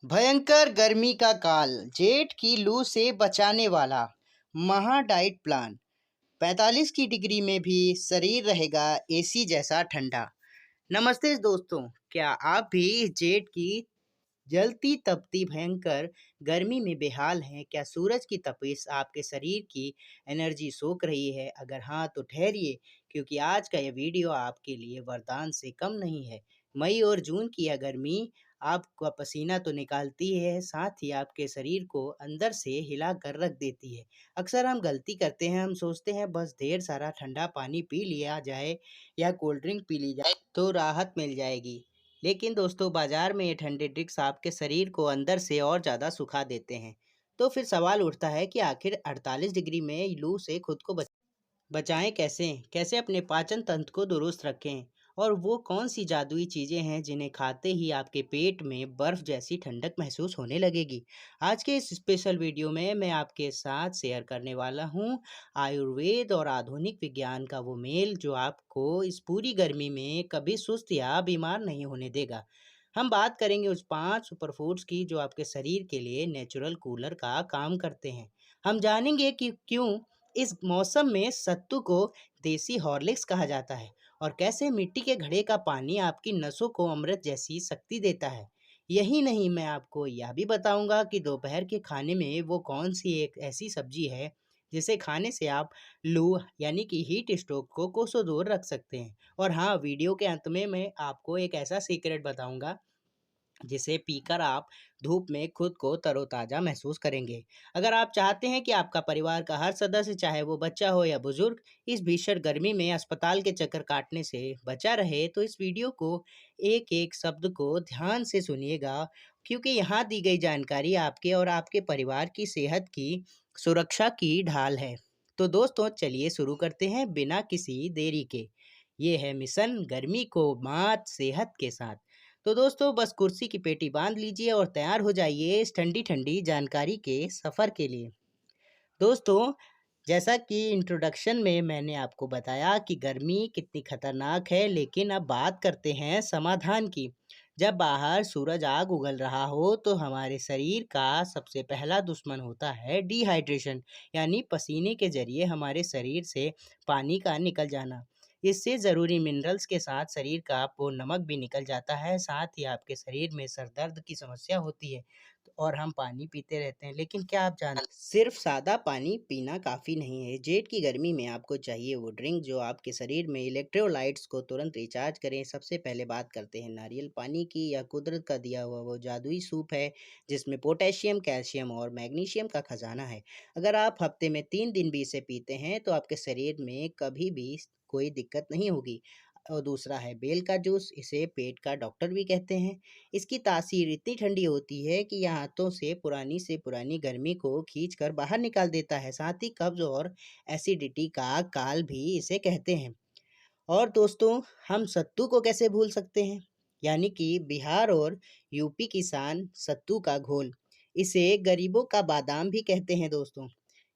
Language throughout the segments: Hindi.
भयंकर गर्मी का काल, जेठ की लू से बचाने वाला महा डाइट प्लान। 45 की डिग्री में भी शरीर रहेगा एसी जैसा ठंडा। नमस्ते दोस्तों, क्या आप भी इस जेठ की जलती तपती भयंकर गर्मी में बेहाल हैं? क्या सूरज की तपिश आपके शरीर की एनर्जी सोख रही है? अगर हाँ तो ठहरिए, क्योंकि आज का यह वीडियो आपके लिए वरदान से कम नहीं है। मई और जून की यह गर्मी आपका पसीना तो निकालती ही है, साथ ही आपके शरीर को अंदर से हिला कर रख देती है। अक्सर हम गलती करते हैं, हम सोचते हैं बस ढेर सारा ठंडा पानी पी लिया जाए या कोल्ड ड्रिंक पी ली जाए तो राहत मिल जाएगी। लेकिन दोस्तों, बाजार में ये ठंडे ड्रिंक्स आपके शरीर को अंदर से और ज़्यादा सुखा देते हैं। तो फिर सवाल उठता है कि आखिर 48 डिग्री में लू से खुद को बचाएं कैसे? कैसे अपने पाचन तंत्र को दुरुस्त रखें? और वो कौन सी जादुई चीज़ें हैं जिन्हें खाते ही आपके पेट में बर्फ़ जैसी ठंडक महसूस होने लगेगी? आज के इस स्पेशल वीडियो में मैं आपके साथ शेयर करने वाला हूँ आयुर्वेद और आधुनिक विज्ञान का वो मेल जो आपको इस पूरी गर्मी में कभी सुस्त या बीमार नहीं होने देगा। हम बात करेंगे उस 5 सुपर फूड्स की जो आपके शरीर के लिए नेचुरल कूलर का काम करते हैं। हम जानेंगे कि क्यों इस मौसम में सत्तू को देसी हॉर्लिक्स कहा जाता है और कैसे मिट्टी के घड़े का पानी आपकी नसों को अमृत जैसी शक्ति देता है। यही नहीं, मैं आपको यह भी बताऊंगा कि दोपहर के खाने में वो कौन सी एक ऐसी सब्जी है जिसे खाने से आप लू यानी कि हीट स्ट्रोक को कोसों दूर रख सकते हैं। और हाँ, वीडियो के अंत में मैं आपको एक ऐसा सीक्रेट बताऊंगा जिसे पीकर आप धूप में खुद को तरोताज़ा महसूस करेंगे। अगर आप चाहते हैं कि आपका परिवार का हर सदस्य, चाहे वो बच्चा हो या बुजुर्ग, इस भीषण गर्मी में अस्पताल के चक्कर काटने से बचा रहे, तो इस वीडियो को एक-एक शब्द को ध्यान से सुनिएगा, क्योंकि यहाँ दी गई जानकारी आपके और आपके परिवार की सेहत की सुरक्षा की ढाल है। तो दोस्तों, चलिए शुरू करते हैं बिना किसी देरी के। ये है मिशन गर्मी को मात सेहत के साथ। तो दोस्तों, बस कुर्सी की पेटी बांध लीजिए और तैयार हो जाइए इस ठंडी ठंडी जानकारी के सफ़र के लिए। दोस्तों, जैसा कि इंट्रोडक्शन में मैंने आपको बताया कि गर्मी कितनी खतरनाक है, लेकिन अब बात करते हैं समाधान की। जब बाहर सूरज आग उगल रहा हो तो हमारे शरीर का सबसे पहला दुश्मन होता है डिहाइड्रेशन, यानी पसीने के जरिए हमारे शरीर से पानी का निकल जाना। इससे ज़रूरी मिनरल्स के साथ शरीर का वो नमक भी निकल जाता है, साथ ही आपके शरीर में सर दर्द की समस्या होती है। और हम पानी पीते रहते हैं, लेकिन क्या आप जानते हैं सिर्फ सादा पानी पीना काफ़ी नहीं है। जेठ की गर्मी में आपको चाहिए वो ड्रिंक जो आपके शरीर में इलेक्ट्रोलाइट्स को तुरंत रिचार्ज करें। सबसे पहले बात करते हैं नारियल पानी की। या कुदरत का दिया हुआ वो जादुई सूप है जिसमें पोटेशियम, कैल्शियम और मैग्नीशियम का खजाना है। अगर आप हफ्ते में 3 दिन भी इसे पीते हैं तो आपके शरीर में कभी भी कोई दिक्कत नहीं होगी। और दूसरा है बेल का जूस, इसे पेट का डॉक्टर भी कहते हैं। इसकी तासीर इतनी ठंडी होती है कि यह हाथों से पुरानी गर्मी को खींचकर बाहर निकाल देता है। साथ ही कब्ज और एसिडिटी का काल भी इसे कहते हैं। और दोस्तों, हम सत्तू को कैसे भूल सकते हैं? यानी कि बिहार और यूपी की शान सत्तू का घोल। इसे गरीबों का बादाम भी कहते हैं दोस्तों,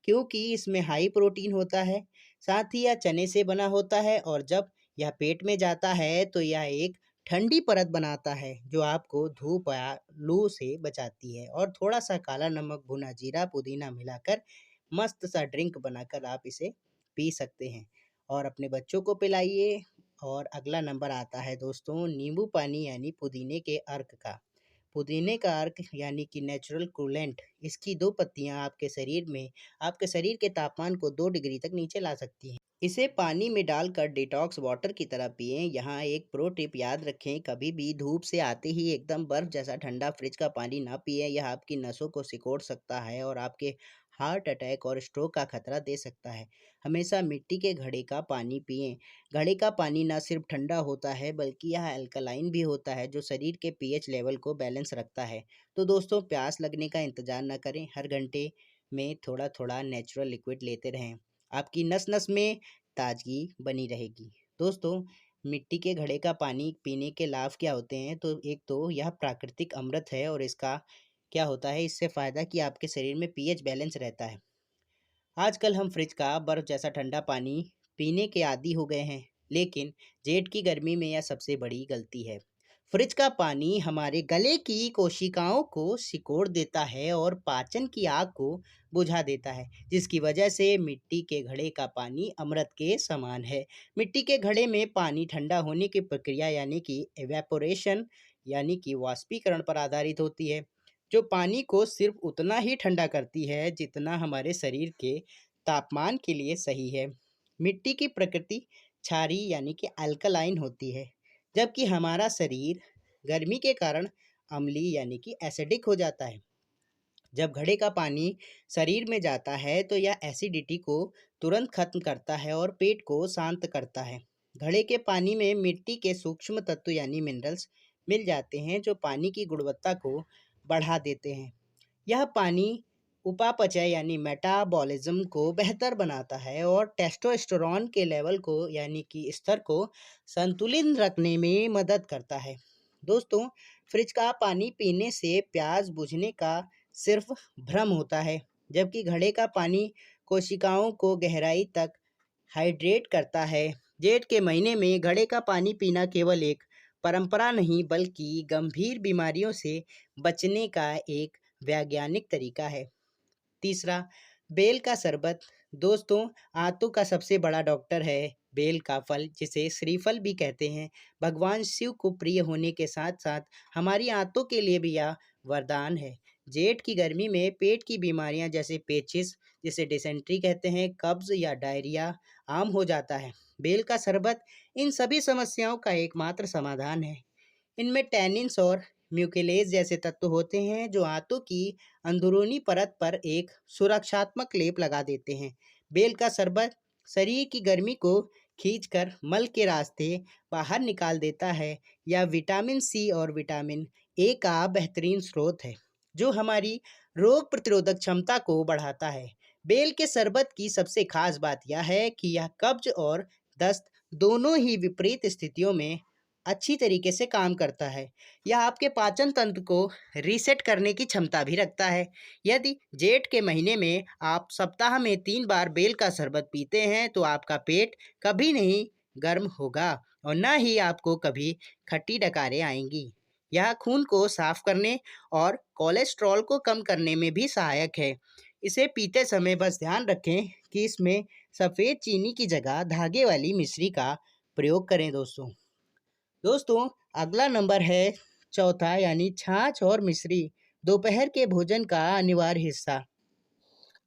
क्योंकि इसमें हाई प्रोटीन होता है। साथ ही यह चने से बना होता है और जब यह पेट में जाता है तो यह एक ठंडी परत बनाता है जो आपको धूप या लू से बचाती है। और थोड़ा सा काला नमक, भुना जीरा, पुदीना मिलाकर मस्त सा ड्रिंक बनाकर आप इसे पी सकते हैं और अपने बच्चों को पिलाइए। और अगला नंबर आता है दोस्तों नींबू पानी यानी पुदीने के अर्क का। पुदीने का अर्क यानी कि नेचुरल कूलेंट। इसकी 2 पत्तियां आपके शरीर के तापमान को 2 डिग्री तक नीचे ला सकती हैं। इसे पानी में डालकर डिटॉक्स वाटर की तरह पिएं। यहाँ एक प्रो टिप याद रखें, कभी भी धूप से आते ही एकदम बर्फ जैसा ठंडा फ्रिज का पानी ना पिएं। यह आपकी नसों को सिकोड़ सकता है और आपके हार्ट अटैक और स्ट्रोक का खतरा दे सकता है। हमेशा मिट्टी के घड़े का पानी पिएं। घड़े का पानी न सिर्फ ठंडा होता है बल्कि यह अल्कलाइन भी होता है जो शरीर के पीएच लेवल को बैलेंस रखता है। तो दोस्तों, प्यास लगने का इंतजार न करें, हर घंटे में थोड़ा थोड़ा नेचुरल लिक्विड लेते रहें। आपकी नस नस में ताजगी बनी रहेगी। दोस्तों, मिट्टी के घड़े का पानी पीने के लाभ क्या होते हैं? तो एक तो यह प्राकृतिक अमृत है और इसका क्या होता है, इससे फ़ायदा कि आपके शरीर में पीएच बैलेंस रहता है। आजकल हम फ्रिज का बर्फ जैसा ठंडा पानी पीने के आदी हो गए हैं, लेकिन जेठ की गर्मी में यह सबसे बड़ी गलती है। फ्रिज का पानी हमारे गले की कोशिकाओं को सिकोड़ देता है और पाचन की आग को बुझा देता है, जिसकी वजह से मिट्टी के घड़े का पानी अमृत के समान है। मिट्टी के घड़े में पानी ठंडा होने की प्रक्रिया यानी कि एवेपोरेशन यानी कि वाष्पीकरण पर आधारित होती है, जो पानी को सिर्फ उतना ही ठंडा करती है जितना हमारे शरीर के तापमान के लिए सही है। मिट्टी की प्रकृति क्षारीय यानी कि अल्कलाइन होती है, जबकि हमारा शरीर गर्मी के कारण अम्लीय यानी कि एसिडिक हो जाता है। जब घड़े का पानी शरीर में जाता है तो यह एसिडिटी को तुरंत खत्म करता है और पेट को शांत करता है। घड़े के पानी में मिट्टी के सूक्ष्म तत्व यानी मिनरल्स मिल जाते हैं, जो पानी की गुणवत्ता को बढ़ा देते हैं। यह पानी उपापचय यानी मेटाबॉलिज्म को बेहतर बनाता है और टेस्टोस्टेरोन के लेवल को यानी कि स्तर को संतुलित रखने में मदद करता है। दोस्तों, फ्रिज का पानी पीने से प्यास बुझने का सिर्फ भ्रम होता है, जबकि घड़े का पानी कोशिकाओं को गहराई तक हाइड्रेट करता है। जेठ के महीने में घड़े का पानी पीना केवल एक परंपरा नहीं बल्कि गंभीर बीमारियों से बचने का एक वैज्ञानिक तरीका है। तीसरा, बेल का शरबत। दोस्तों, आंतों का सबसे बड़ा डॉक्टर है बेल का फल, जिसे श्रीफल भी कहते हैं। भगवान शिव को प्रिय होने के साथ साथ हमारी आंतों के लिए भी यह वरदान है। जेठ की गर्मी में पेट की बीमारियां जैसे पेचिस, जिसे डिसेंट्री कहते हैं, कब्ज या डायरिया आम हो जाता है। बेल का शरबत इन सभी समस्याओं का एकमात्र समाधान है। इनमें टैनिन्स और म्यूकेलेज जैसे तत्व होते हैं, जो आंतों की अंदरूनी परत पर एक सुरक्षात्मक लेप लगा देते हैं। बेल का शरबत शरीर की गर्मी को खींचकर मल के रास्ते बाहर निकाल देता है। यह विटामिन सी और विटामिन ए का बेहतरीन स्रोत है, जो हमारी रोग प्रतिरोधक क्षमता को बढ़ाता है। बेल के शरबत की सबसे खास बात यह है कि यह कब्ज और दस्त दोनों ही विपरीत स्थितियों में अच्छी तरीके से काम करता है। यह आपके पाचन तंत्र को रीसेट करने की क्षमता भी रखता है। यदि जेठ के महीने में आप सप्ताह में 3 बार बेल का शरबत पीते हैं तो आपका पेट कभी नहीं गर्म होगा और न ही आपको कभी खट्टी डकारें आएंगी। यह खून को साफ करने और कोलेस्ट्रॉल को कम करने में भी सहायक है। इसे पीते समय बस ध्यान रखें कि इसमें सफ़ेद चीनी की जगह धागे वाली मिश्री का प्रयोग करें। दोस्तों, अगला नंबर है चौथा यानी छाछ और मिश्री, दोपहर के भोजन का अनिवार्य हिस्सा।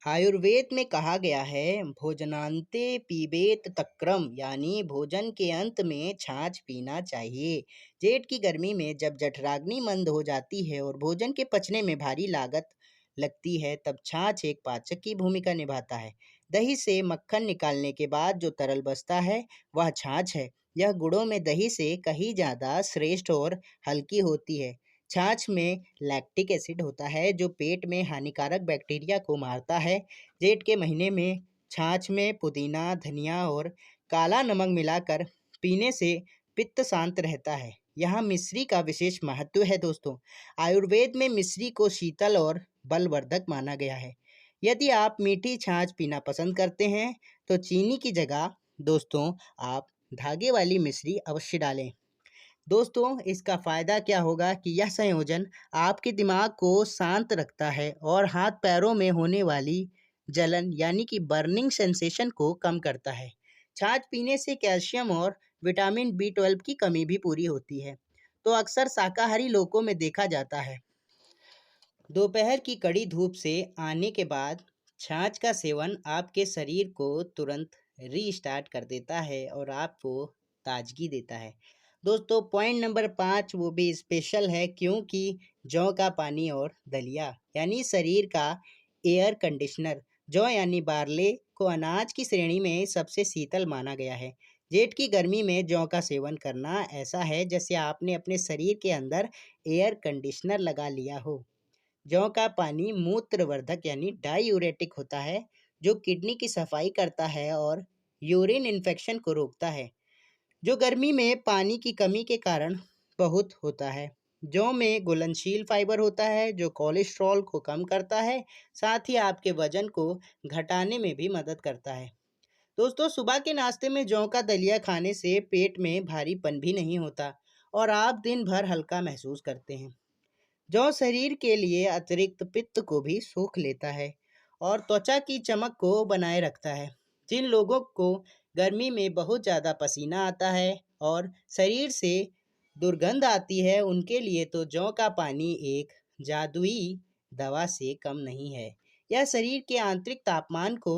आयुर्वेद में कहा गया है, भोजनांते पीबेत तक्रम, यानी भोजन के अंत में छाछ पीना चाहिए। जेठ की गर्मी में जब जठराग्नि मंद हो जाती है और भोजन के पचने में भारी लागत लगती है, तब छाछ एक पाचक की भूमिका निभाता है। दही से मक्खन निकालने के बाद जो तरल बचता है वह छाछ है। यह गुड़ों में दही से कहीं ज़्यादा श्रेष्ठ और हल्की होती है। छाछ में लैक्टिक एसिड होता है, जो पेट में हानिकारक बैक्टीरिया को मारता है। जेठ के महीने में छाछ में पुदीना, धनिया और काला नमक मिलाकर पीने से पित्त शांत रहता है। यहाँ मिश्री का विशेष महत्व है दोस्तों। आयुर्वेद में मिश्री को शीतल और बलवर्धक माना गया है। यदि आप मीठी छाछ पीना पसंद करते हैं तो चीनी की जगह दोस्तों आप धागे वाली मिश्री अवश्य डालें। दोस्तों, इसका फ़ायदा क्या होगा कि यह संयोजन आपके दिमाग को शांत रखता है और हाथ पैरों में होने वाली जलन यानी कि बर्निंग सेंसेशन को कम करता है। छाछ पीने से कैल्शियम और विटामिन बी 12 की कमी भी पूरी होती है, तो अक्सर शाकाहारी लोगों में देखा जाता है। दोपहर की कड़ी धूप से आने के बाद छाछ का सेवन आपके शरीर को तुरंत रीस्टार्ट कर देता है और आपको ताजगी देता है। दोस्तों, पॉइंट नंबर 5 वो भी स्पेशल है, क्योंकि जौ का पानी और दलिया यानी शरीर का एयर कंडीशनर। जौ यानी बार्ले को अनाज की श्रेणी में सबसे शीतल माना गया है। जेठ की गर्मी में जौ का सेवन करना ऐसा है जैसे आपने अपने शरीर के अंदर एयर कंडीशनर लगा लिया हो। जौ का पानी मूत्रवर्धक यानी डायूरेटिक होता है, जो किडनी की सफाई करता है और यूरिन इन्फेक्शन को रोकता है, जो गर्मी में पानी की कमी के कारण बहुत होता है। जौ में घुलनशील फाइबर होता है, जो कोलेस्ट्रॉल को कम करता है, साथ ही आपके वजन को घटाने में भी मदद करता है। दोस्तों, सुबह के नाश्ते में जौ का दलिया खाने से पेट में भारीपन भी नहीं होता और आप दिन भर हल्का महसूस करते हैं। जौ शरीर के लिए अतिरिक्त पित्त को भी सोख लेता है और त्वचा की चमक को बनाए रखता है। जिन लोगों को गर्मी में बहुत ज़्यादा पसीना आता है और शरीर से दुर्गंध आती है, उनके लिए तो जौ का पानी एक जादुई दवा से कम नहीं है। यह शरीर के आंतरिक तापमान को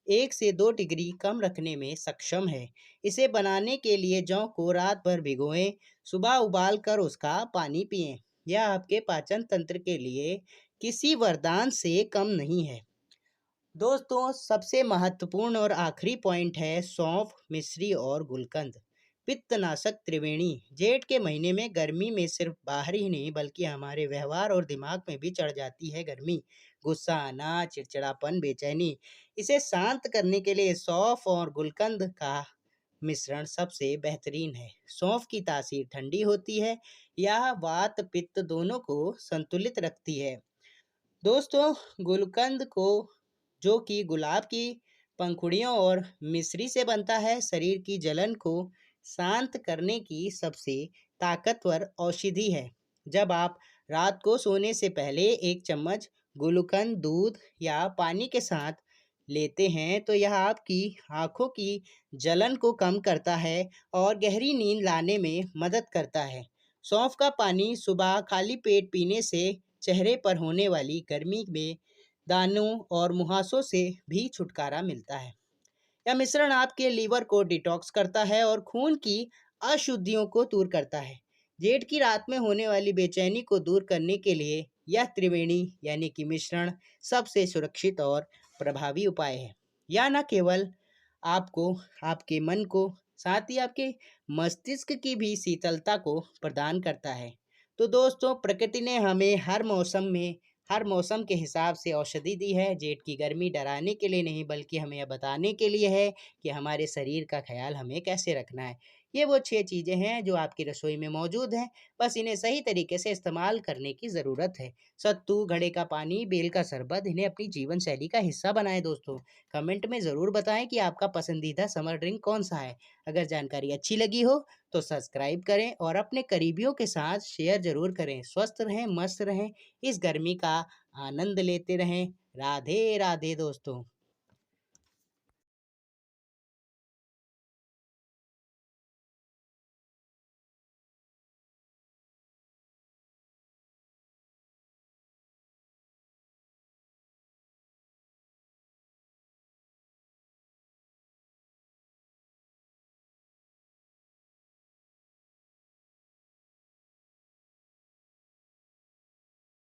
1 से 2 डिग्री कम रखने में सक्षम है। इसे बनाने के लिए जौ को रात भर भिगोएं, सुबह उबाल कर उसका पानी पिएं। यह आपके पाचन तंत्र के लिए किसी वरदान से कम नहीं है। दोस्तों, सबसे महत्वपूर्ण और आखिरी पॉइंट है सौंफ, मिश्री और गुलकंद। पित्तनाशक त्रिवेणी जेठ के महीने में गर्मी में सिर्फ बाहर ही नहीं बल्कि हमारे व्यवहार और दिमाग में भी चढ़ जाती है गर्मी, गुस्सा आना, चिड़चिड़ापन, बेचैनी। इसे शांत करने के लिए सौंफ और गुलकंद का मिश्रण सबसे बेहतरीन है। सौंफ की तासीर ठंडी होती है, यह वात पित्त दोनों को संतुलित रखती है। दोस्तों, गुलकंद को जो कि गुलाब की पंखुड़ियों और मिश्री से बनता है, शरीर की जलन को शांत करने की सबसे ताकतवर औषधि है। जब आप रात को सोने से पहले 1 चम्मच गुलकंद दूध या पानी के साथ लेते हैं तो यह आपकी आँखों की जलन को कम करता है और गहरी नींद लाने में मदद करता है। सौंफ का पानी सुबह खाली पेट पीने से चेहरे पर होने वाली गर्मी में दानों और मुहासों से भी छुटकारा मिलता है। यह मिश्रण आपके लीवर को डिटॉक्स करता है और खून की अशुद्धियों को दूर करता है। जेठ की रात में होने वाली बेचैनी को दूर करने के लिए यह त्रिवेणी यानी कि मिश्रण सबसे सुरक्षित और प्रभावी उपाय है। यह न केवल आपको, आपके मन को, साथ ही आपके मस्तिष्क की भी शीतलता को प्रदान करता है। तो दोस्तों, प्रकृति ने हमें हर मौसम के हिसाब से औषधि दी है। जेठ की गर्मी डराने के लिए नहीं बल्कि हमें यह बताने के लिए है कि हमारे शरीर का ख्याल हमें कैसे रखना है। ये वो 6 चीज़ें हैं जो आपकी रसोई में मौजूद हैं, बस इन्हें सही तरीके से इस्तेमाल करने की ज़रूरत है। सत्तू, घड़े का पानी, बेल का शरबत, इन्हें अपनी जीवन शैली का हिस्सा बनाएं दोस्तों। कमेंट में ज़रूर बताएं कि आपका पसंदीदा समर ड्रिंक कौन-सा है। अगर जानकारी अच्छी लगी हो तो सब्सक्राइब करें और अपने करीबियों के साथ शेयर ज़रूर करें। स्वस्थ रहें, मस्त रहें, इस गर्मी का आनंद लेते रहें। राधे राधे दोस्तों।